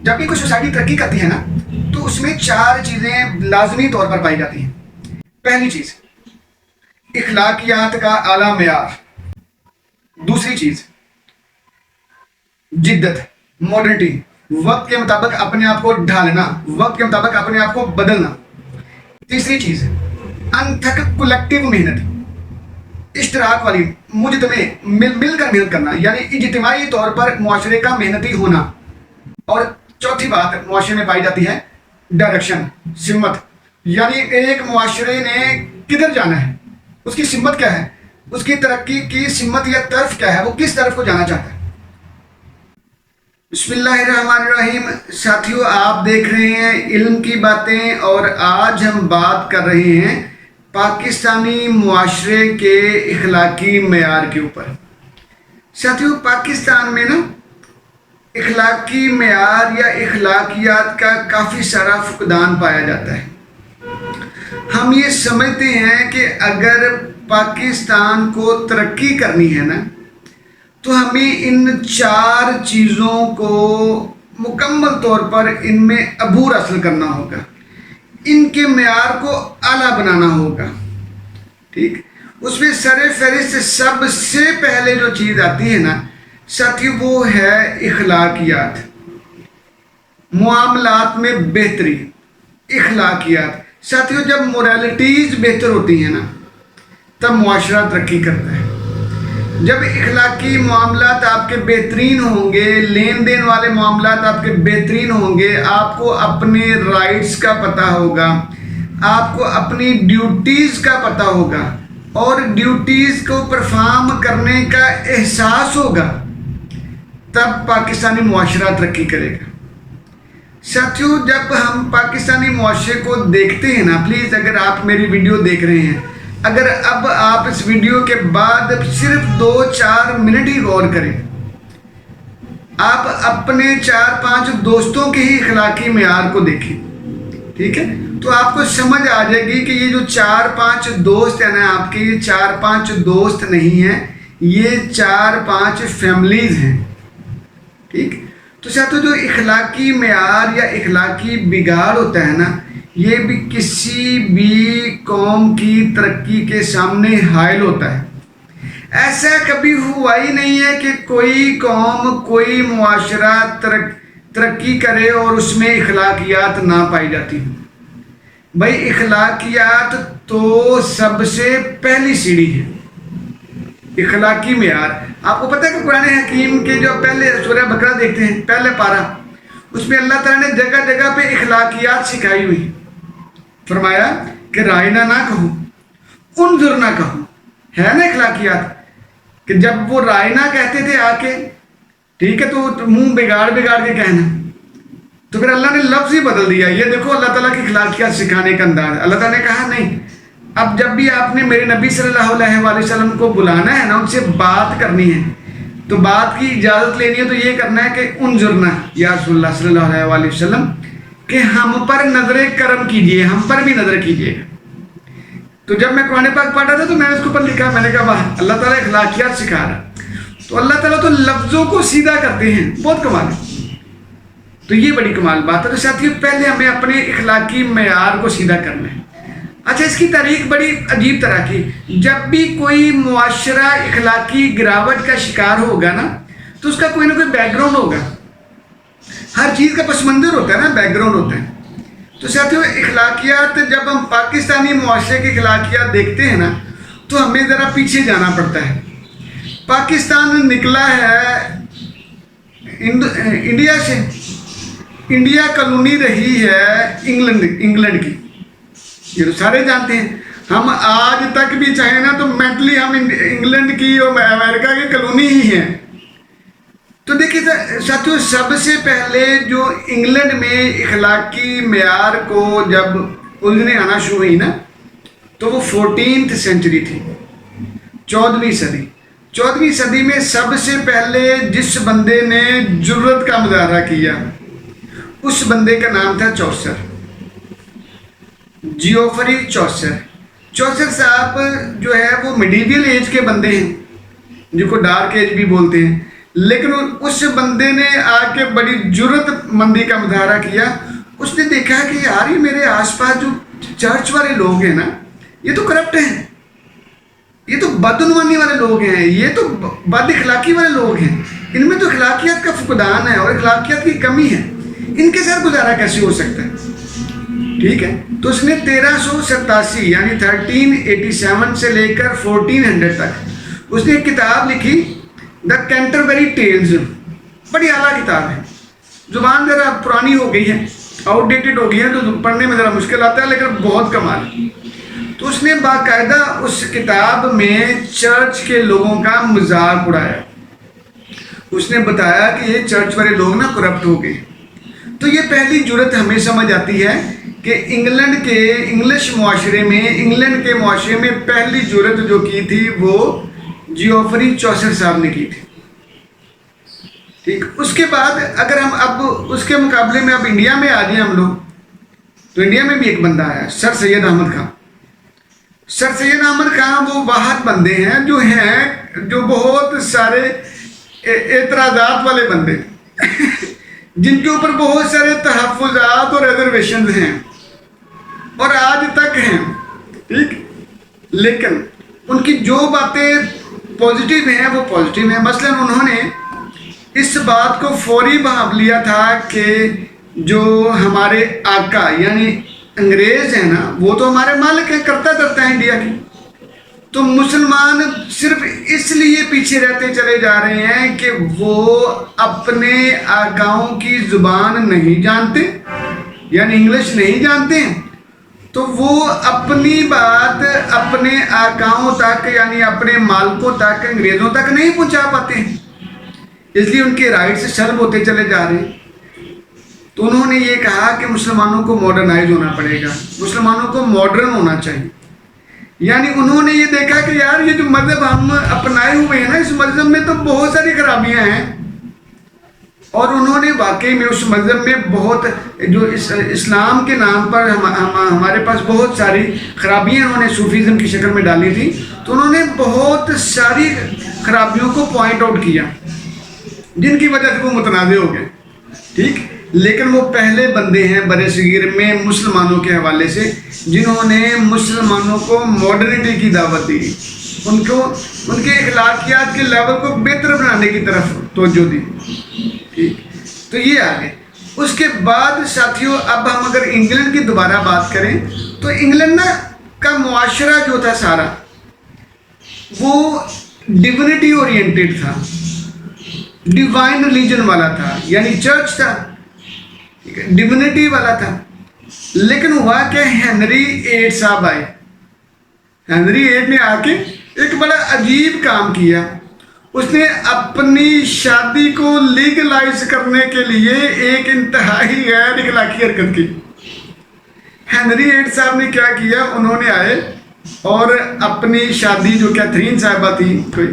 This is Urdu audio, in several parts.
جب بھی کوئی سوسائٹی ترقی کرتی ہے نا تو اس میں 4 چیزیں لازمی طور پر پائی جاتی ہیں۔ پہلی چیز اخلاقیات کا اعلیٰ معیار، دوسری چیز جدت، ماڈرنٹی، وقت کے مطابق اپنے آپ کو ڈھالنا، وقت کے مطابق اپنے آپ کو بدلنا، تیسری چیز انتھک کلیکٹیو محنت، اشتراک والی مجتمع مل کر محنت کرنا، یعنی اجتماعی طور پر معاشرے کا محنتی ہونا، اور چوتھی بات معاشرے میں پائی جاتی ہے ڈائریکشن، سمت، یعنی ایک معاشرے نے کدھر جانا ہے، اس کی سمت کیا ہے، اس کی ترقی کی سمت یا طرف کیا ہے، وہ کس طرف کو جانا چاہتا ہے۔ بسم اللہ الرحمن الرحیم۔ ساتھیو، آپ دیکھ رہے ہیں علم کی باتیں، اور آج ہم بات کر رہے ہیں پاکستانی معاشرے کے اخلاقی معیار کے اوپر۔ ساتھیو، پاکستان میں نا اخلاقی معیار یا اخلاقیات کا کافی سارا فقدان پایا جاتا ہے۔ ہم یہ سمجھتے ہیں کہ اگر پاکستان کو ترقی کرنی ہے نا تو ہمیں ان 4 چیزوں کو مکمل طور پر ان میں عبور حاصل کرنا ہوگا، ان کے معیار کو اعلیٰ بنانا ہوگا، ٹھیک۔ اس میں سر فہرست سب سے پہلے جو چیز آتی ہے نا ساتھی، وہ ہے اخلاقیات، معاملات میں بہتری، اخلاقیات۔ ساتھیوں، جب موریلٹیز بہتر ہوتی ہیں نا تب معاشرہ ترقی کرتا ہے۔ جب اخلاقی معاملات آپ کے بہترین ہوں گے، لین دین والے معاملات آپ کے بہترین ہوں گے، آپ کو اپنے رائٹس کا پتہ ہوگا، آپ کو اپنی ڈیوٹیز کا پتہ ہوگا، اور ڈیوٹیز کو پرفارم کرنے کا احساس ہوگا، تب پاکستانی معاشرہ ترقی کرے گا۔ ساتھیوں، جب ہم پاکستانی معاشرے کو دیکھتے ہیں نا، پلیز اگر آپ میری ویڈیو دیکھ رہے ہیں، اگر اب آپ اس ویڈیو کے بعد صرف 2-4 منٹ ہی غور کریں، آپ اپنے 4-5 دوستوں کے ہی اخلاقی معیار کو دیکھیں، ٹھیک ہے، تو آپ کو سمجھ آ جائے گی کہ یہ جو 4-5 دوست ہیں نا آپ کے، یہ 4-5 دوست نہیں ہیں، یہ 4-5 فیملیز ہیں، ٹھیک۔ تو ساتھوں، جو اخلاقی معیار یا اخلاقی بگاڑ ہوتا ہے نا، یہ بھی کسی بھی قوم کی ترقی کے سامنے حائل ہوتا ہے۔ ایسا کبھی ہوا ہی نہیں ہے کہ کوئی قوم، کوئی معاشرہ ترقی کرے اور اس میں اخلاقیات نہ پائی جاتی ہوں۔ بھائی، اخلاقیات تو سب سے پہلی سیڑھی ہے، اخلاقی معیار۔ آپ کو پتہ ہے کہ قرآن حکیم کے جو پہلے سورہ بقرہ دیکھتے ہیں، پہلے پارہ، اس میں اللہ تعالیٰ نے جگہ جگہ پہ اخلاقیات سکھائی ہوئی، فرمایا کہ رائنا نہ کہو، انظر نہ کہو، ہے نا اخلاقیات، کہ جب وہ رائنا کہتے تھے آ کے، ٹھیک ہے، تو منہ بگاڑ کے کہنا، تو پھر اللہ نے لفظ ہی بدل دیا۔ یہ دیکھو اللہ تعالیٰ کی اخلاقیات سکھانے کا انداز۔ اللہ تعالیٰ نے کہا نہیں، اب جب بھی آپ نے میرے نبی صلی اللہ علیہ وآلہ وسلم کو بلانا ہے نا، ان سے بات کرنی ہے، تو بات کی اجازت لینی ہے تو یہ کرنا ہے کہ انظرنا یا رسول اللہ صلی اللہ علیہ وآلہ وسلم، کہ ہم پر نظر کرم کیجئے، ہم پر بھی نظر کیجئے۔ تو جب میں قرآن پاک پڑھ رہا تھا تو میں نے اس کے اوپر لکھا، میں نے کہا واہ، اللہ تعالیٰ اخلاقیات سکھا رہا ہے۔ تو اللہ تعالیٰ تو لفظوں کو سیدھا کرتے ہیں، بہت کمال ہے۔ تو یہ بڑی کمال بات ہے۔ تو ساتھیوں، پہلے ہمیں اپنے اخلاقی معیار کو سیدھا کرنا ہے۔ اچھا، اس کی تاریخ بڑی عجیب طرح کی، جب بھی کوئی معاشرہ اخلاقی گراوٹ کا شکار ہوگا نا تو اس کا کوئی نہ کوئی بیک گراؤنڈ ہوگا، ہر چیز کا پس منظر ہوتا ہے نا، بیک گراؤنڈ ہوتا ہے۔ تو ساتھیوں، اخلاقیات، جب ہم پاکستانی معاشرے کی اخلاقیات دیکھتے ہیں نا تو ہمیں ذرا پیچھے جانا پڑتا ہے۔ پاکستان نکلا ہے انڈیا سے، انڈیا کالونی رہی ہے انگلینڈ کی، یہ تو سارے جانتے ہیں۔ ہم آج تک بھی چاہیں نا تو مینٹلی ہم انگلینڈ کی اور امریکہ کی کالونی ہی ہیں۔ تو دیکھیے ساتھیوں، سب سے پہلے جو انگلینڈ میں اخلاقی معیار کو جب الجھنیں آنا شروع ہوئی نا تو وہ 14th سینچری تھی، 14ویں صدی۔ 14ویں صدی میں سب سے پہلے جس بندے نے جرأت کا مظاہرہ کیا اس بندے کا نام تھا چوسر، جیوفری چوسر۔ چوسر صاحب جو ہے وہ میڈیول ایج کے بندے ہیں، جن کو ڈارک ایج بھی بولتے ہیں، لیکن اس بندے نے آ کے بڑی جرت مندی کا مظاہرہ کیا. اس نے دیکھا کہ یار یہ میرے آس پاس جو چرچ والے لوگ ہیں نا یہ تو کرپٹ ہیں, یہ تو بدعنوانی والے لوگ ہیں, یہ تو بد اخلاقی والے لوگ ہیں, ان میں تو اخلاقیات کا فقدان ہے اور اخلاقیات کی کمی ہے, ان کے ساتھ گزارا کیسے ہو سکتا ہے. ٹھیک ہے, تو اس نے 1387 یعنی 1387 سے لے کر 1400 تک اس نے ایک کتاب لکھی, دا کینٹربری ٹیلز. بڑی اعلیٰ کتاب ہے, زبان ذرا پرانی ہو گئی ہے, آؤٹ ڈیٹڈ ہو گئی ہے, تو پڑھنے میں ذرا مشکل آتا ہے, لیکن بہت کمال ہے. تو اس نے باقاعدہ اس کتاب میں چرچ کے لوگوں کا مذاق اڑایا. اس نے بتایا کہ یہ چرچ والے لوگ نا کرپٹ ہو گئے. تو یہ پہلی جرت ہمیں سمجھ آتی ہے کہ انگلینڈ کے انگلش معاشرے میں, انگلینڈ کے معاشرے میں پہلی جرت جو کی تھی وہ جیوفری چوسر صاحب نے کی تھی. ٹھیک, اس کے بعد اگر ہم اب اس کے مقابلے میں اب انڈیا میں آ جائیں ہم لوگ, تو انڈیا میں بھی ایک بندہ آیا, سر سید احمد خان. سر سید احمد خان وہ واحد بندے ہیں جو بہت سارے اعتراضات والے بندے جن کے اوپر بہت سارے تحفظات اور ریزرویشنز ہیں اور آج تک ہیں. ٹھیک, لیکن ان کی جو باتیں پازیٹیو ہیں وہ پازیٹیو ہیں. مثلا انہوں نے اس بات کو فوری بھانپ لیا تھا کہ جو ہمارے آقا یعنی انگریز ہیں نا وہ تو ہمارے مالک ہیں, کرتا کرتا ہے انڈیا کی. تو مسلمان صرف اس لیے پیچھے رہتے چلے جا رہے ہیں کہ وہ اپنے آقاؤں کی زبان نہیں جانتے یعنی انگلش نہیں جانتے ہیں, تو وہ اپنی بات اپنے آقاؤں تک یعنی اپنے مالکوں تک انگریزوں تک نہیں پہنچا پاتے ہیں, اس لیے ان کے رائٹ سے سلب ہوتے چلے جا رہے ہیں. تو انہوں نے یہ کہا کہ مسلمانوں کو ماڈرنائز ہونا پڑے گا, مسلمانوں کو ماڈرن ہونا چاہیے. یعنی انہوں نے یہ دیکھا کہ یار یہ جو مذہب ہم اپنائے ہوئے ہیں نا اس مذہب میں تو بہت ساری خرابیاں ہیں, اور انہوں نے واقعی میں اس مذہب میں بہت جو اسلام کے نام پر ہمارے پاس بہت ساری خرابیاں انہوں نے صوفیزم کی شکل میں ڈالی تھی. تو انہوں نے بہت ساری خرابیوں کو پوائنٹ آؤٹ کیا جن کی وجہ سے وہ متنازع ہو گئے. ٹھیک, لیکن وہ پہلے بندے ہیں برِ صغیر میں مسلمانوں کے حوالے سے جنہوں نے مسلمانوں کو ماڈرنٹی کی دعوت دی, ان کے اخلاقیات کے لیول کو بہتر بنانے کی طرف توجہ دی. ٹھیک, تو یہ آگے. اس کے بعد ساتھیوں اب ہم اگر انگلینڈ کی دوبارہ بات کریں تو انگلینڈ کا معاشرہ جو تھا سارا وہ ڈیونٹی اورینٹڈ تھا, ڈیوائن ریلیجن والا تھا, یعنی چرچ تھا, ڈیونٹی والا تھا. لیکن ہوا کہ ہنری 8 صاحب آئے. ہنری 8 نے آ کے ایک بڑا عجیب کام کیا. اس نے اپنی شادی کو لیگلائز کرنے کے لیے ایک انتہائی غیر اخلاقی حرکت کی. ہنری 8 صاحب نے کیا کیا, انہوں نے آئے اور اپنی شادی جو کیتھرین صاحبہ تھی کوئی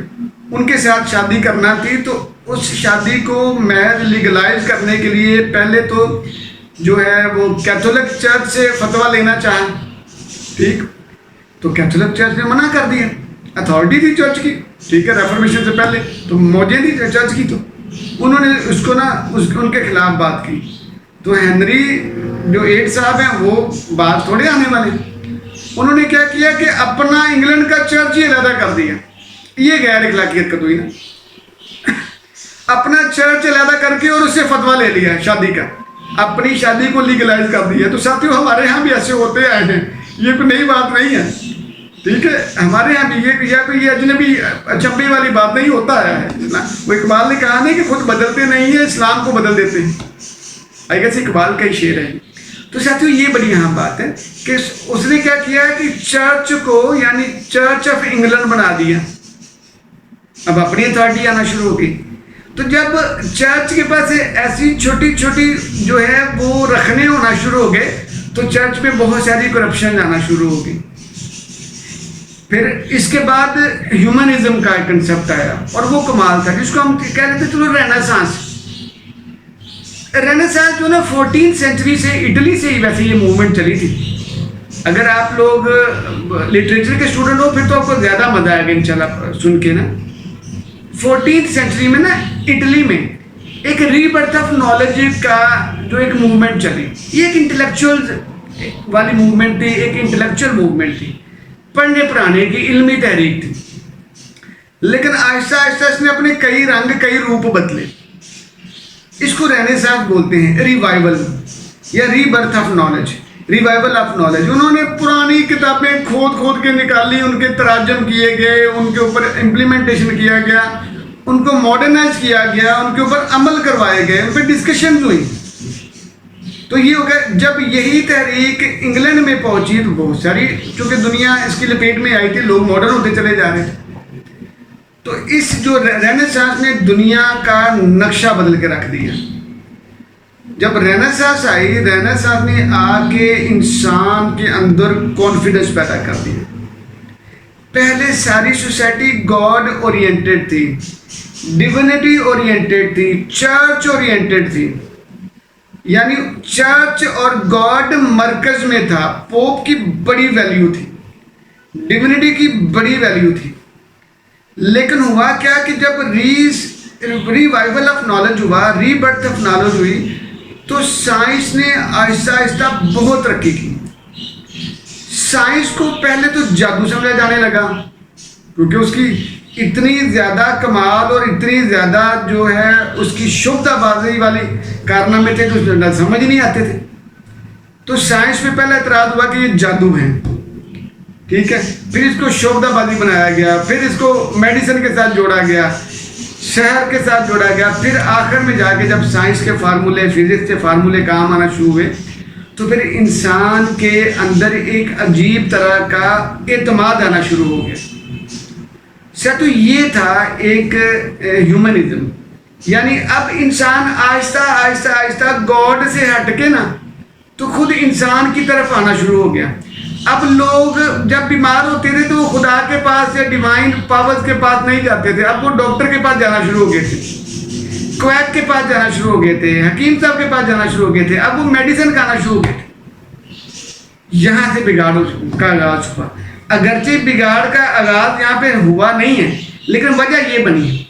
ان کے ساتھ شادی کرنا تھی, تو اس شادی کو محض لیگلائز کرنے کے لیے پہلے تو جو ہے وہ کیتھولک چرچ سے فتویٰ لینا چاہا. ٹھیک, تو کیتھولک چرچ نے منع کر دیا, اتھارٹی تھی چرچ کی. ٹھیک ہے, ریفارمیشن سے پہلے تو موجیں تھی چرچ کی, تو انہوں نے اس کو ان کے خلاف بات کی. تو ہنری جو 8 صاحب ہیں وہ بات تھوڑے آنے والے, انہوں نے کیا کیا کہ اپنا انگلینڈ کا چرچ ہی علیحدہ کر دیا. یہ غیر اخلاقی حرکت ہوئی نا, اپنا چرچ علیحدہ کر کے اور اس سے فتویٰ لے لیا شادی کا, اپنی شادی کو لیگلائز کر دیا. تو ساتھیوں ہمارے ہاں بھی ایسے ہوتے آئے ہیں, یہ کوئی نئی بات نہیں ہے. ٹھیک ہے, ہمارے ہاں بھی یہ اجنبی اچنبے والی بات نہیں ہوتا ہے. وہ اقبال نے کہا نہیں کہ خود بدلتے نہیں ہیں, اسلام کو بدل دیتے ہیں. آئی گیس اقبال کا ہی شعر ہے. تو ساتھیوں یہ بڑی اہم بات ہے کہ اس نے کیا کیا کہ چرچ کو یعنی چرچ آف انگلینڈ بنا دیا. اب اپنی اتھارٹی آنا شروع ہو گئی. تو جب چرچ کے پاس ایسی چھوٹی چھوٹی جو ہے وہ رکھنے ہونا شروع ہو گئے تو چرچ میں بہت ساری کرپشن آنا شروع ہو گئی. پھر اس کے بعد ہیومنزم کا ایک کنسپٹ آیا اور وہ کمال تھا جس کو ہم کہہ رہے تھے چلو رینیسانس. رینیسانس جو نا 14 سینچری سے اٹلی سے ہی ویسے یہ موومنٹ چلی تھی. اگر آپ لوگ لٹریچر کے اسٹوڈنٹ ہو پھر تو آپ کو زیادہ مزہ آئے گا انشاءاللہ سن کے نا. 14th سینچری میں نا اٹلی میں ایک ری برتھ آف نالج کا جو ایک موومنٹ چلی، یہ ایک انٹلیکچوئل والی موومنٹ تھی، ایک انٹلیکچوئل موومنٹ تھی، پڑھنے پڑھانے کی علمی تحریک تھی، لیکن آہستہ آہستہ اس نے اپنے کئی رنگ کئی روپ بدلے. اس کو رینیسانس بولتے ہیں، ریوائول یا rebirth of knowledge, revival of knowledge. انہوں نے پرانی کتابیں کھود کھود کے نکالی، ان کے تراجم کیے گئے، ان کے اوپر امپلیمنٹیشن کیا گیا، ان کو ماڈرنائز کیا گیا، ان کے اوپر عمل کروائے گئے، ان پہ ڈسکشنز ہوئی. تو یہ ہو گیا. جب یہی تحریک انگلینڈ میں پہنچی تو بہت ساری، چونکہ دنیا اس کی لپیٹ میں آئی تھی، لوگ ماڈرن ہوتے چلے جا رہے تھے، تو اس جو رینیسانس نے دنیا کا نقشہ بدل کے رکھ دیا. جب رینیسانس آئی، رینیسانس نے آ کے انسان کے اندر کانفیڈنس پیدا کر دیا. پہلے ساری سوسائٹی گاڈ اورینٹڈ تھی، ڈیونٹی اورینٹڈ تھی، چرچ اورینٹڈ تھی، یعنی چرچ اور گاڈ مرکز میں تھا. پوپ کی بڑی ویلیو تھی، ڈیونٹی کی بڑی ویلیو تھی. لیکن ہوا کیا کہ جب ریوائول آف نالج ہوا، ری برتھ آف نالج ہوئی، تو سائنس نے آہستہ آہستہ بہت ترقی کی. سائنس کو پہلے تو جادو سمجھا جانے لگا، کیونکہ اس کی اتنی زیادہ کمال اور اتنی زیادہ جو ہے اس کی شبدہ بازی والی کارنامے تھے کہ سمجھ نہیں آتے تھے. تو سائنس میں پہلا اعتراض ہوا کہ یہ جادو ہیں، ٹھیک ہے. پھر اس کو شبدہ بازی بنایا گیا، پھر اس کو میڈیسن کے ساتھ جوڑا گیا، شہر کے ساتھ جوڑا گیا. پھر آخر میں جا کے جب سائنس کے فارمولے، فزکس کے فارمولے کام آنا شروع ہوئے، تو پھر انسان کے اندر ایک عجیب طرح کا اعتماد آنا شروع ہو گیا. تو یہ تھا ایک ہیومنزم، یعنی اب انسان آہستہ آہستہ آہستہ گاڈ سے ہٹ کے نا تو خود انسان کی طرف آنا شروع ہو گیا. اب لوگ جب بیمار ہوتے تھے تو وہ خدا کے پاس یا ڈیوائن پاورز کے پاس نہیں جاتے تھے، اب وہ ڈاکٹر کے پاس جانا شروع ہو گئے تھے، کویت کے پاس جانا شروع ہو گئے تھے، حکیم صاحب کے پاس جانا شروع ہو گئے تھے، اب وہ میڈیسن کھانا شروع ہو گئے تھے. یہاں سے بگاڑ کا آغاز ہوا. اگرچہ بگاڑ کا آغاز یہاں پہ ہوا نہیں ہے، لیکن وجہ یہ بنی ہے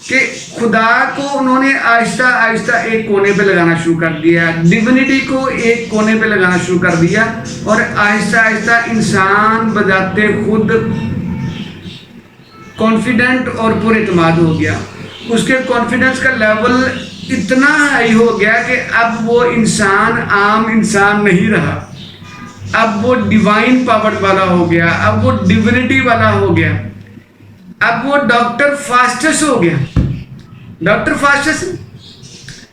کہ خدا کو انہوں نے آہستہ آہستہ ایک کونے پہ لگانا شروع کر دیا، ڈیونٹی کو ایک کونے پہ لگانا شروع کر دیا، اور آہستہ آہستہ انسان بذات خود کانفیڈنٹ اور پر اعتماد ہو گیا. اس کے کانفیڈنس کا لیول اتنا ہائی ہو گیا کہ اب وہ انسان عام انسان نہیں رہا، اب وہ ڈیوائن پاور والا ہو گیا، اب وہ ڈیونٹی والا ہو گیا، اب وہ ڈاکٹر فاسٹس ہو گیا. ڈاکٹر فاسٹس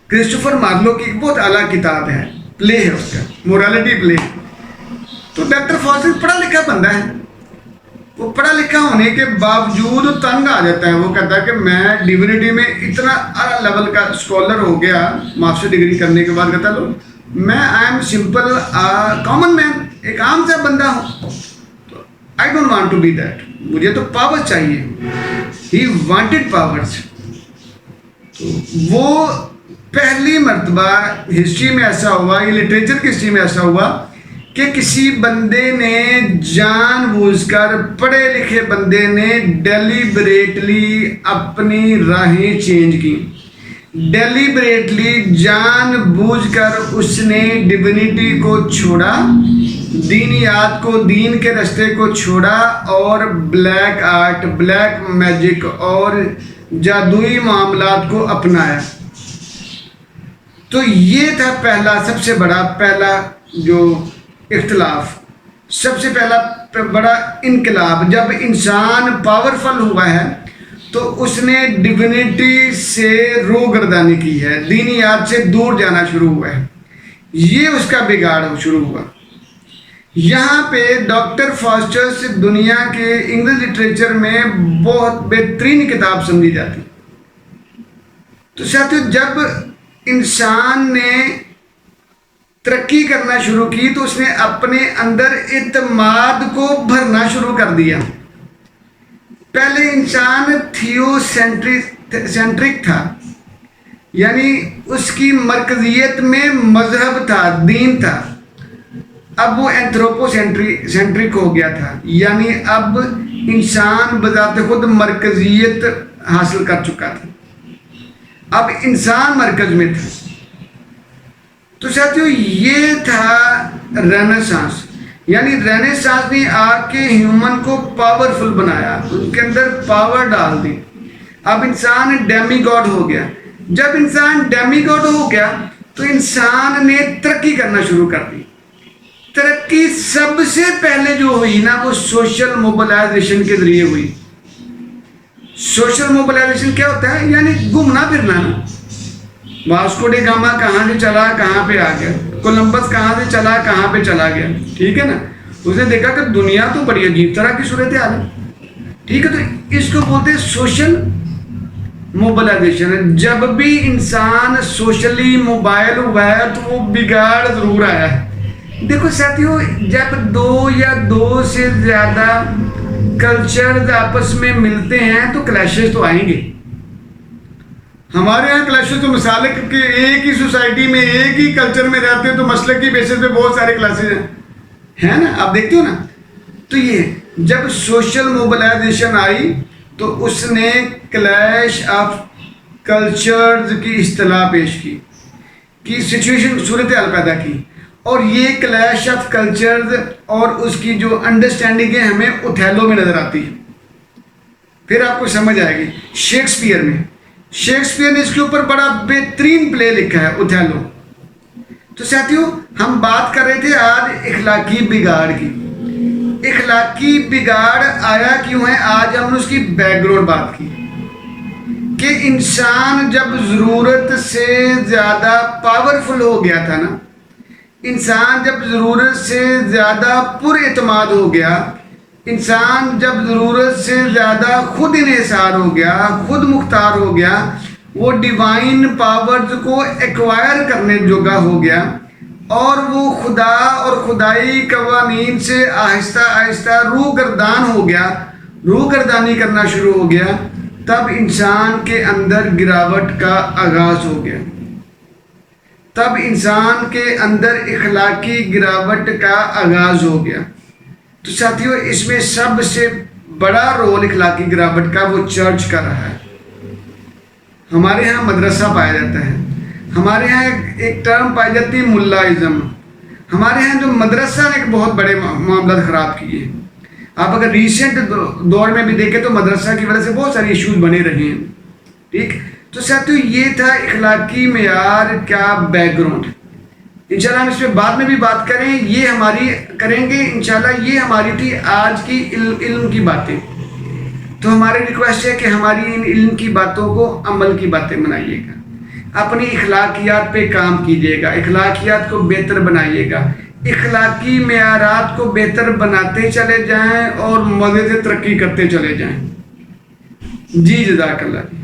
کرسٹوفر مارلو کی ایک بہت اعلیٰ کتاب ہے، پلے ہے اس کا، مورالٹی پلے. تو ڈاکٹر فاسٹس پڑھا لکھا بندہ ہے، وہ پڑھا لکھا ہونے کے باوجود تنگ آ جاتا ہے. وہ کہتا ہے کہ میں ڈیونٹی میں اتنا اعلیٰ لیول کا اسکالر ہو گیا، ماسٹر ڈگری کرنے کے بعد کہتا لو میں I am simple common man, ایک عام سا بندہ ہوں. I don't want to be that, مجھے تو پاور چاہیے. He wanted powers. تو وہ پہلی مرتبہ ہسٹری میں ایسا ہوا، یہ لٹریچر کی ہسٹری میں ایسا ہوا کہ کسی بندے نے جان بوجھ کر، پڑھے لکھے بندے نے ڈیلیبریٹلی اپنی راہیں چینج کی. ڈیلیبریٹلی جان بوجھ کر اس نے ڈیونٹی کو چھوڑا، دینیات کو، دین کے رستے کو چھوڑا، اور بلیک آرٹ، بلیک میجک اور جادوئی معاملات کو اپنایا. تو یہ تھا پہلا، سب سے بڑا جو اختلاف، سب سے پہلا بڑا انقلاب. جب انسان پاورفل ہوا ہے تو اس نے ڈیونٹی سے روگردانی کی ہے، دینیات سے دور جانا شروع ہوا ہے. یہ اس کا بگاڑ شروع ہوا. یہاں پہ ڈاکٹر فاسٹرس دنیا کے انگلش لٹریچر میں بہت بہترین کتاب سمجھی جاتی. تو ساتھیو، جب انسان نے ترقی کرنا شروع کی تو اس نے اپنے اندر اعتماد کو بھرنا شروع کر دیا. پہلے انسان تھیو سینٹرک تھا، یعنی اس کی مرکزیت میں مذہب تھا، دین تھا. اب وہ اینتھروپو سینٹرک ہو گیا تھا، یعنی اب انسان بذات خود مرکزیت حاصل کر چکا تھا، اب انسان مرکز میں تھا۔ تو ساتھیوں یہ تھا رینیسانس، یعنی رینیسانس نے آ کے ہیومن کو پاورفل بنایا، ان کے اندر پاور ڈال دی۔ اب انسان ڈیمی گاڈ ہو گیا۔ جب انسان ڈیمی گاڈ ہو گیا تو انسان نے ترقی کرنا شروع کر دی۔ ترقی سب سے پہلے جو ہوئی نا وہ سوشل موبلائزیشن کے ذریعے ہوئی۔ سوشل موبلائزیشن کیا ہوتا ہے؟ یعنی گھومنا پھرنا نا۔ واسکو ڈے گاما کہاں سے چلا کہاں پہ آ گیا، کولمبس کہاں سے چلا کہاں پہ چلا گیا، ٹھیک ہے نا۔ اس نے دیکھا کہ دنیا تو بڑی عجیب طرح کی صورتحال ہے، ٹھیک ہے۔ تو اس کو بولتے ہیں سوشل موبلائزیشن۔ جب بھی انسان سوشلی موبائل ہوا ہے تو وہ بگاڑ ضرور آیا ہے۔ دیکھو ساتھیوں، جب دو یا دو سے زیادہ کلچرز آپس میں ملتے ہیں تو کلیشز تو آئیں گے۔ ہمارے یہاں کلیشز تو مثال ہے کہ ایک ہی سوسائٹی میں ایک ہی کلچر میں رہتے ہیں تو مسلک کی بیسس پہ بہت سارے کلاسز ہیں نا، آپ دیکھتے ہو نا۔ تو یہ جب سوشل موبلائزیشن آئی تو اس نے کلیش آف کلچرز کی اصطلاح پیش کی سچویشن صورتحال پیدا کی، اور یہ کلیش آف کلچرز اور اس کی جو انڈرسٹینڈنگ ہے ہمیں اوتھیلو میں نظر آتی ہے۔ پھر آپ کو سمجھ آئے گی شیکسپیئر نے اس کے اوپر بڑا بہترین پلے لکھا ہے، اوتھیلو۔ تو ساتھیوں، ہم بات کر رہے تھے آج اخلاقی بگاڑ کی۔ اخلاقی بگاڑ آیا کیوں ہے؟ آج ہم نے اس کی بیک گراؤنڈ بات کی کہ انسان جب ضرورت سے زیادہ پاورفل ہو گیا تھا نا، انسان جب ضرورت سے زیادہ پر اعتماد ہو گیا، انسان جب ضرورت سے زیادہ خود انحصار ہو گیا، خود مختار ہو گیا، وہ ڈیوائن پاورز کو ایکوائر کرنے جوگا ہو گیا، اور وہ خدا اور خدائی قوانین سے آہستہ آہستہ روگردان ہو گیا، روگردانی کرنا شروع ہو گیا، تب انسان کے اندر گراوٹ کا آغاز ہو گیا۔ تب انسان کے اندر اخلاقی گراوٹ کا آغاز ہو گیا۔ تو ساتھیوں، اس میں سب سے بڑا رول اخلاقی گراوٹ کا وہ چرچ کا رہا ہے۔ ہمارے ہاں مدرسہ پایا جاتا ہے، ہمارے ہاں ایک ٹرم پائی جاتی ہے ملائزم۔ ہمارے ہاں جو مدرسہ نے ایک بہت بڑے معاملات خراب کیے۔ آپ اگر ریسنٹ دور میں بھی دیکھیں تو مدرسہ کی وجہ سے بہت سارے ایشوز بنے رہے ہیں، ٹھیک۔ تو ساتھیوں، یہ تھا اخلاقی معیار کا بیک گراؤنڈ۔ انشاءاللہ ہم اس پہ بعد میں بھی بات کریں گے انشاءاللہ۔ یہ ہماری تھی آج کی علم کی باتیں۔ تو ہماری ریکویسٹ ہے کہ ہماری ان علم کی باتوں کو عمل کی باتیں بنائیے گا، اپنی اخلاقیات پہ کام کیجیے گا، اخلاقیات کو بہتر بنائیے گا، اخلاقی معیارات کو بہتر بناتے چلے جائیں اور مزے سے ترقی کرتے چلے جائیں۔ جی جزاک اللہ۔